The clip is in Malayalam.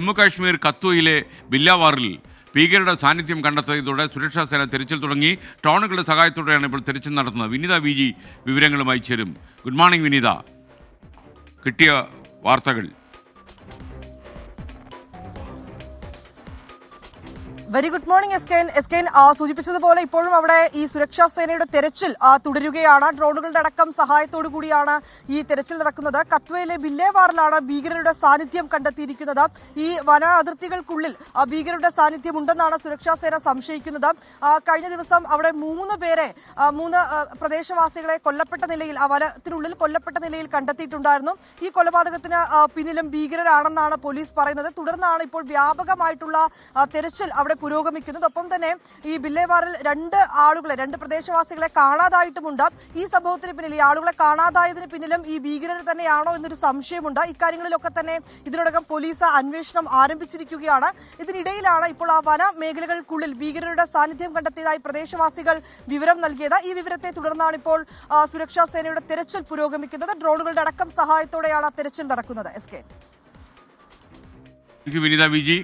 ജമ്മുകാശ്മീർ കത്വയിലെ ബില്ലാവാറിൽ ഭീകരരുടെ സാന്നിധ്യം കണ്ടെത്തിയതോടെ സുരക്ഷാ സേന തെരച്ചിൽ തുടങ്ങി. ഡ്രോണുകളുടെ സഹായത്തോടെയാണ് ഇപ്പോൾ തെരച്ചിൽ നടത്തുന്നത്. വിനീത വി ജി വിവരങ്ങളുമായി ചേരും. ഗുഡ് മോർണിംഗ് വിനീത, കിട്ടിയ വാർത്തകൾ. വെരി ഗുഡ് മോർണിംഗ് എസ്കേൻ. സൂചിപ്പിച്ചതുപോലെ ഇപ്പോഴും അവിടെ ഈ സുരക്ഷാ സേനയുടെ തെരച്ചിൽ തുടരുകയാണ്. ഡ്രോണുകളുടെ അടക്കം സഹായത്തോടു കൂടിയാണ് ഈ തെരച്ചിൽ നടക്കുന്നത്. കത്വയിലെ ബില്ലേവാറിലാണ് ഭീകരരുടെ സാന്നിധ്യം കണ്ടെത്തിയിരിക്കുന്നത്. ഈ വന അതിർത്തികൾക്കുള്ളിൽ ഭീകരരുടെ സാന്നിധ്യം ഉണ്ടെന്നാണ് സുരക്ഷാ സേന സംശയിക്കുന്നത്. കഴിഞ്ഞ ദിവസം അവിടെ മൂന്ന് പ്രദേശവാസികളെ കൊല്ലപ്പെട്ട നിലയിൽ, ആ വനത്തിനുള്ളിൽ കൊല്ലപ്പെട്ട നിലയിൽ കണ്ടെത്തിയിട്ടുണ്ടായിരുന്നു. ഈ കൊലപാതകത്തിന് പിന്നിലും ഭീകരരാണെന്നാണ് പോലീസ് പറയുന്നത്. തുടർന്നാണ് ഇപ്പോൾ വ്യാപകമായിട്ടുള്ള തെരച്ചിൽ അവിടെ പുരോഗമിക്കുന്നത്. ഒപ്പം തന്നെ ഈ ബില്ലേവാറിൽ രണ്ട് പ്രദേശവാസികളെ കാണാതായിട്ടുമുണ്ട്. ഈ സംഭവത്തിന് പിന്നിൽ, ഈ ആളുകളെ കാണാതായതിന് പിന്നിലും ഈ ഭീകരർ തന്നെയാണോ എന്നൊരു സംശയമുണ്ട്. ഇക്കാര്യങ്ങളിലൊക്കെ തന്നെ ഇതിനോടകം പോലീസ് അന്വേഷണം ആരംഭിച്ചിരിക്കുകയാണ്. ഇതിനിടയിലാണ് ഇപ്പോൾ ആ വന മേഖലകൾക്കുള്ളിൽ ഭീകരരുടെ സാന്നിധ്യം കണ്ടെത്തിയതായി പ്രദേശവാസികൾ വിവരം നൽകിയത്. ഈ വിവരത്തെ തുടർന്നാണ് ഇപ്പോൾ സുരക്ഷാ സേനയുടെ തെരച്ചിൽ പുരോഗമിക്കുന്നത്. ഡ്രോണുകളുടെ അടക്കം സഹായത്തോടെയാണ് തെരച്ചിൽ നടക്കുന്നത്. വിനീത വി ജി.